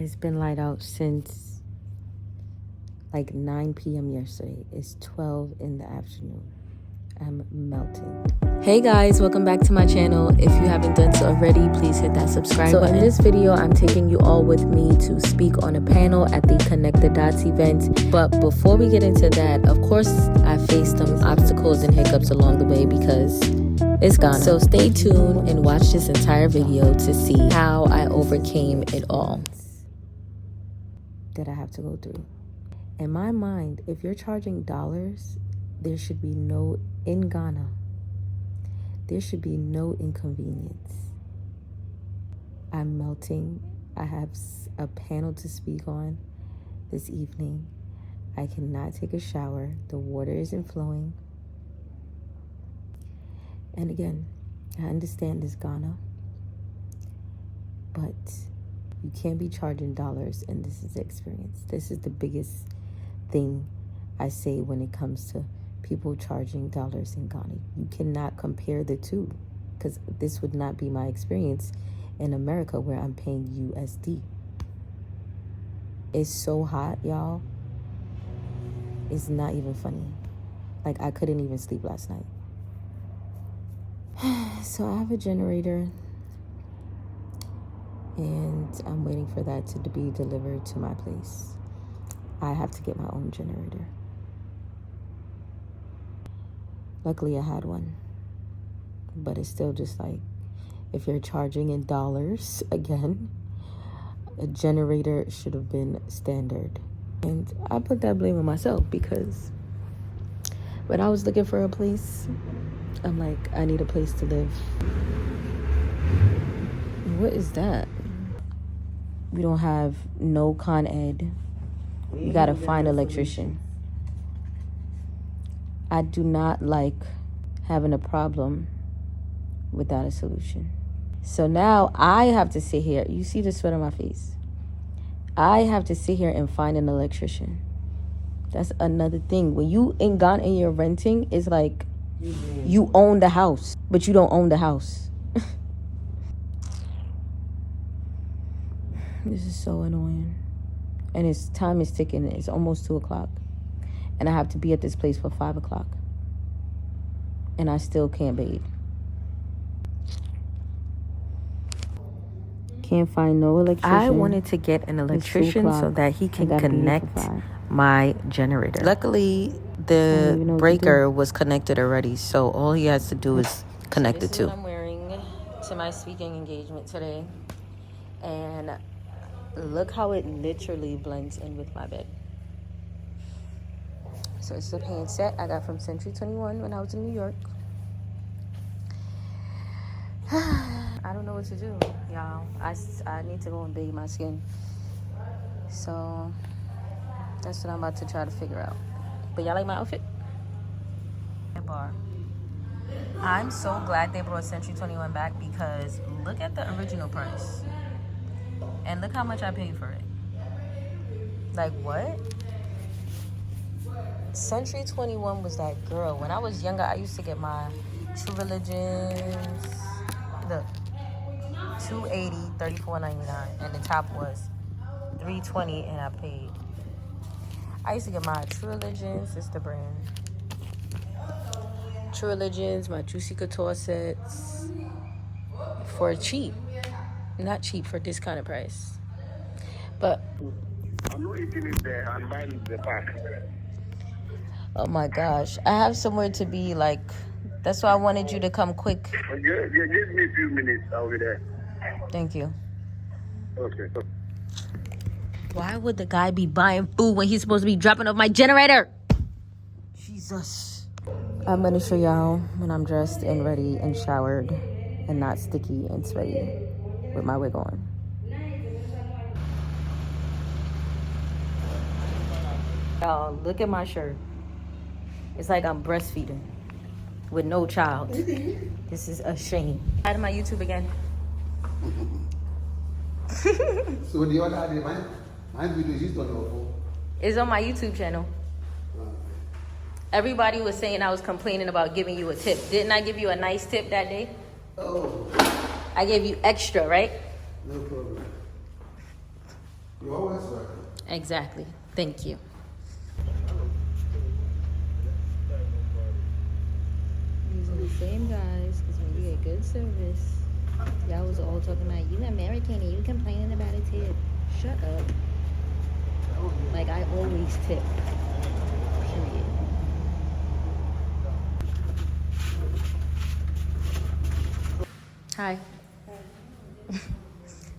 It's been light out since like 9 p.m. yesterday. It's 12 in the afternoon. I'm melting. Hey guys, welcome back to my channel. If you haven't done so already, please hit that subscribe button. In this video, I'm taking you all with me to speak on a panel at the Connect the Dots event. But before we get into that, of course, I faced some obstacles and hiccups along the way because it's Ghana. So stay tuned and watch this entire video to see how I overcame it all that I have to go through. In my mind, if you're charging dollars, there should be no, in Ghana, there should be no inconvenience. I'm melting. I have a panel to speak on this evening. I cannot take a shower. The water isn't flowing. And again, I understand this Ghana, but you can't be charging dollars, and this is the experience. This is the biggest thing I say when it comes to people charging dollars in Ghana. You cannot compare the two, because this would not be my experience in America where I'm paying USD. It's so hot, y'all. It's not even funny. Like, I couldn't even sleep last night. So I have a generator, and I'm waiting for that to be delivered to my place. I have to get my own generator. Luckily, I had one. But it's still just like, if you're charging in dollars, again, a generator should have been standard. And I put that blame on myself because when I was looking for a place, I'm like, I need a place to live. What is that? We don't have no Con Ed. You gotta find an electrician. I do not like having a problem without a solution. So now I have to sit here. You see the sweat on my face. I have to sit here and find an electrician. That's another thing. When you in Ghana and you're renting, it's like you own the house, but you don't own the house. This is so annoying. And it's time is ticking. It's almost 2 o'clock. And I have to be at this place for 5 o'clock. And I still can't bathe. Can't find no electrician. I wanted to get an electrician so that he can connect my generator. Luckily, the breaker was connected already. So all he has to do is connect it to. This is what I'm wearing to my speaking engagement today. And look how it literally blends in with my bed. So it's a pants set I got from Century 21 when I was in New York. I don't know what to do, y'all. I need to go and bathe my skin. So that's what I'm about to try to figure out. But y'all like my outfit? Bar. I'm so glad they brought Century 21 back because look at the original price. And look how much I paid for it. Like, what? Century 21 was that girl. When I was younger, I used to get my True Religions. Look, $280, $34.99, and the top was $320, and I paid. I used to get my True Religions. It's the brand. True Religions, my Juicy Couture sets for cheap. Not cheap, for discounted price. But I'm waiting in there and buying the pack. oh my gosh, I have somewhere to be. Like, that's why I wanted you to come quick. Give me a few minutes, I'll be there. Thank you. Okay. Why would the guy be buying food when he's supposed to be dropping off my generator? Jesus. I'm gonna show y'all when I'm dressed and ready and showered and not sticky and sweaty with my wig on. Y'all, look at my shirt. It's like I'm breastfeeding with no child. This is a shame. Add my YouTube again. So the other day, my video is on your phone. It's on my YouTube channel. Everybody was saying I was complaining about giving you a tip. Didn't I give you a nice tip that day? Oh. I gave you extra, right? No problem. You're always welcome. Exactly. Thank you. These are the same guys, because when you get good service, y'all was all talking about, you American and you complaining about a tip. Shut up. Like, I always tip. Period. Hi.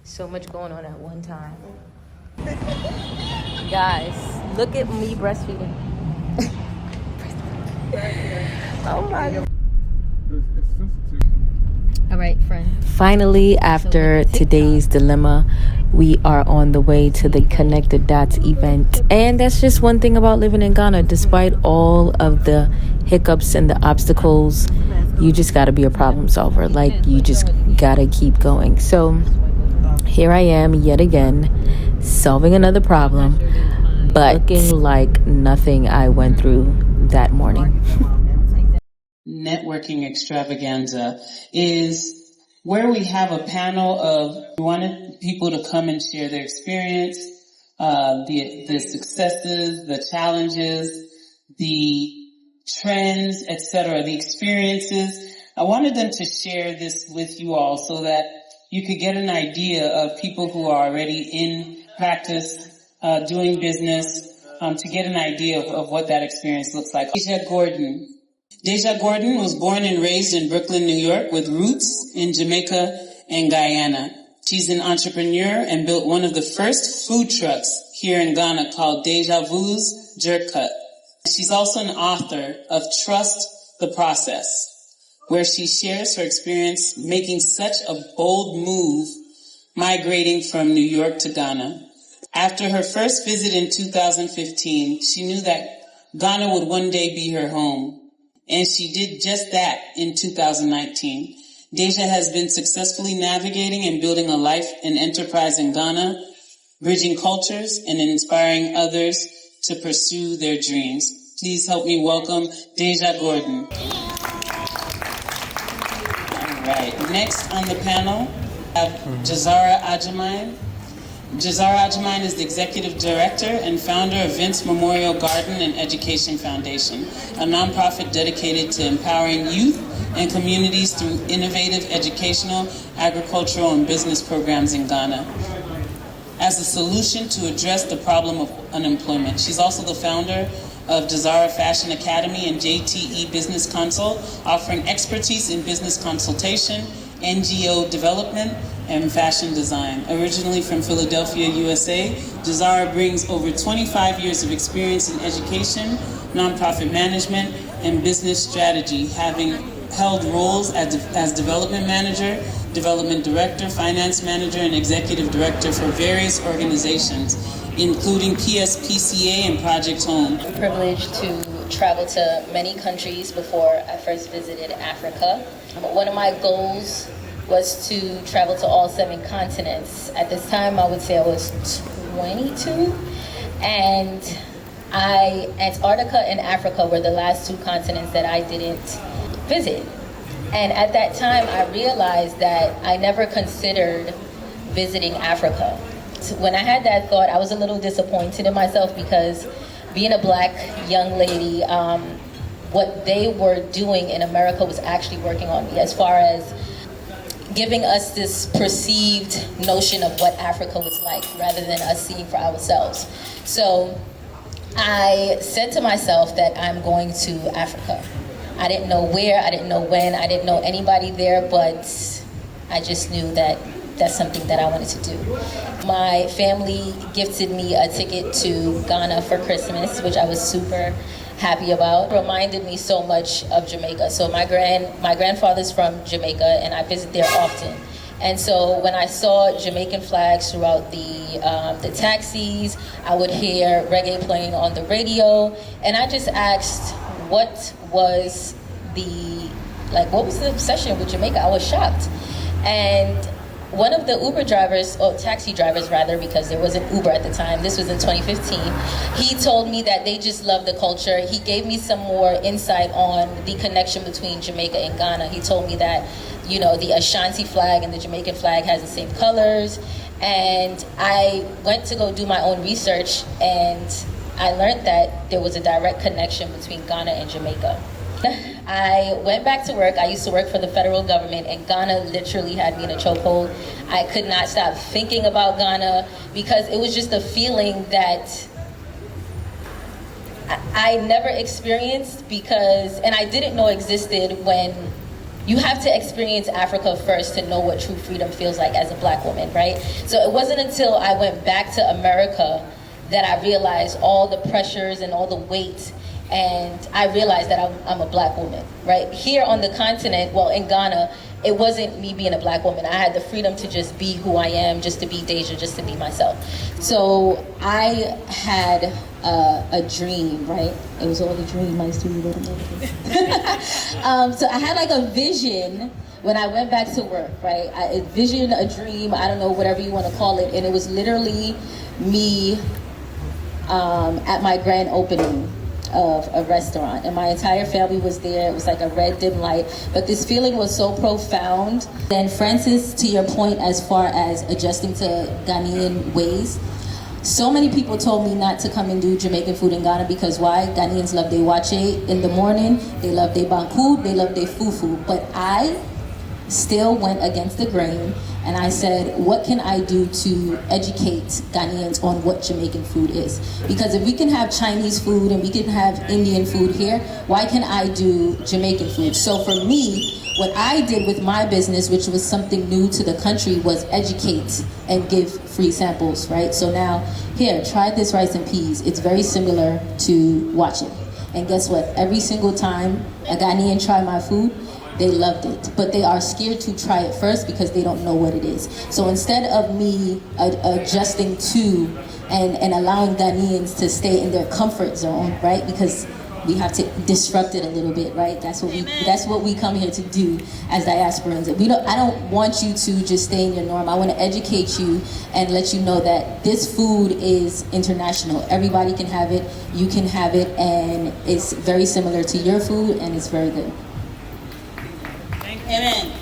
So much going on at one time. Guys, look at me breastfeeding. Oh my God. All right, friend. Finally, after today's dilemma, we are on the way to the Connected Dots event. And that's just one thing about living in Ghana. Despite all of the hiccups and the obstacles, you just got to be a problem solver. Like, you just got to keep going. So here I am yet again, solving another problem, but looking like nothing I went through that morning. Networking extravaganza is where we have a panel of, we wanted people to come and share their experience, the successes, the challenges, the trends, etc., the experiences. I wanted them to share this with you all so that you could get an idea of people who are already in practice, doing business, to get an idea of what that experience looks like. Deijha Gordon. Deijha Gordon was born and raised in Brooklyn, New York, with roots in Jamaica and Guyana. She's an entrepreneur and built one of the first food trucks here in Ghana called Deja Vu's Jerk Cut. She's also an author of Trust the Process, where she shares her experience making such a bold move migrating from New York to Ghana. After her first visit in 2015, she knew that Ghana would one day be her home. And she did just that in 2019. Deijha has been successfully navigating and building a life and enterprise in Ghana, bridging cultures and inspiring others to pursue their dreams. Please help me welcome Deijha Gordon. All right. Next on the panel, I have Jazara Ajamine. Jazara Ajamine is the Executive Director and founder of Vince Memorial Garden and Education Foundation, a nonprofit dedicated to empowering youth and communities through innovative educational, agricultural, and business programs in Ghana as a solution to address the problem of unemployment. She's also the founder of Jazara Fashion Academy and JTE Business Consult, offering expertise in business consultation, NGO development, and fashion design. Originally from Philadelphia, USA, Jazara brings over 25 years of experience in education, nonprofit management, and business strategy, having held roles as development manager, development director, finance manager, and executive director for various organizations, including PSPCA and Project Home. I'm privileged to travel to many countries before I first visited Africa. One of my goals was to travel to all 7 continents. At this time, I would say I was 22, and Antarctica and Africa were the last 2 continents that I didn't visit. And at that time, I realized that I never considered visiting Africa. So when I had that thought, I was a little disappointed in myself, because being a black young lady, what they were doing in America was actually working on me, as far as giving us this perceived notion of what Africa was like, rather than us seeing for ourselves. So I said to myself that I'm going to Africa. I didn't know where, I didn't know when, I didn't know anybody there, but I just knew that that's something that I wanted to do. My family gifted me a ticket to Ghana for Christmas, which I was super happy about. It reminded me so much of Jamaica. So my grandfather's from Jamaica, and I visit there often. And so when I saw Jamaican flags throughout the taxis, I would hear reggae playing on the radio, and I just asked, what was the obsession with Jamaica? I was shocked. And one of the Uber drivers, or taxi drivers rather, because there wasn't Uber at the time, this was in 2015, he told me that they just love the culture. He gave me some more insight on the connection between Jamaica and Ghana. He told me that, the Ashanti flag and the Jamaican flag has the same colors, And I went to go do my own research, and I learned that there was a direct connection between Ghana and Jamaica. I went back to work. I used to work for the federal government, and Ghana literally had me in a chokehold. I could not stop thinking about Ghana because it was just a feeling that I never experienced, and I didn't know existed. When you have to experience Africa first to know what true freedom feels like as a black woman, right? So it wasn't until I went back to America that I realized all the pressures and all the weight, and I realized that I'm a black woman, right? Here on the continent, well, in Ghana, it wasn't me being a black woman. I had the freedom to just be who I am, just to be Deijha, just to be myself. So I had a dream, right? It was all a dream, my studio. So I had like a vision when I went back to work, right? I envisioned a dream, I don't know, whatever you want to call it, and it was literally me at my grand opening of a restaurant, and my entire family was there. It was like a red dim light, but this feeling was so profound. Then Francis, to your point as far as adjusting to Ghanaian ways, so many people told me not to come and do Jamaican food in Ghana because why? Ghanaians love their wache in the morning, they love their banku, they love their fufu, but I still went against the grain, and I said, what can I do to educate Ghanaians on what Jamaican food is? Because if we can have Chinese food and we can have Indian food here, why can I do Jamaican food? So for me, what I did with my business, which was something new to the country, was educate and give free samples, right? So now, here, try this rice and peas. It's very similar to wache. And guess what? Every single time a Ghanaian try my food, they loved it, but they are scared to try it first because they don't know what it is. So instead of me adjusting to and allowing Ghanaians to stay in their comfort zone, right? Because we have to disrupt it a little bit, right? That's what we come here to do as diasporans. I don't want you to just stay in your norm. I want to educate you and let you know that this food is international. Everybody can have it, you can have it, and it's very similar to your food, and it's very good. Amen.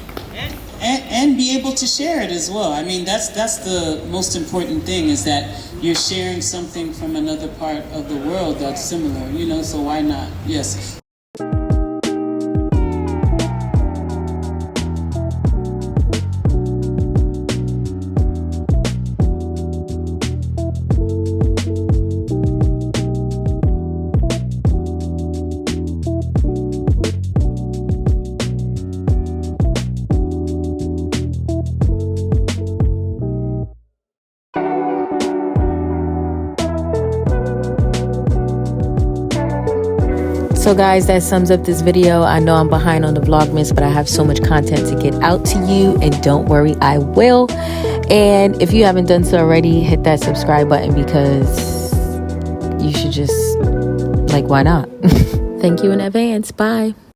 And be able to share it as well. I mean, that's the most important thing, is that you're sharing something from another part of the world that's similar, you know, so why not? Yes. So guys, that sums up this video. I know I'm behind on the Vlogmas, but I have so much content to get out to you, and don't worry, I will. And if you haven't done so already, hit that subscribe button, because you should just, like, why not? Thank you in advance. Bye.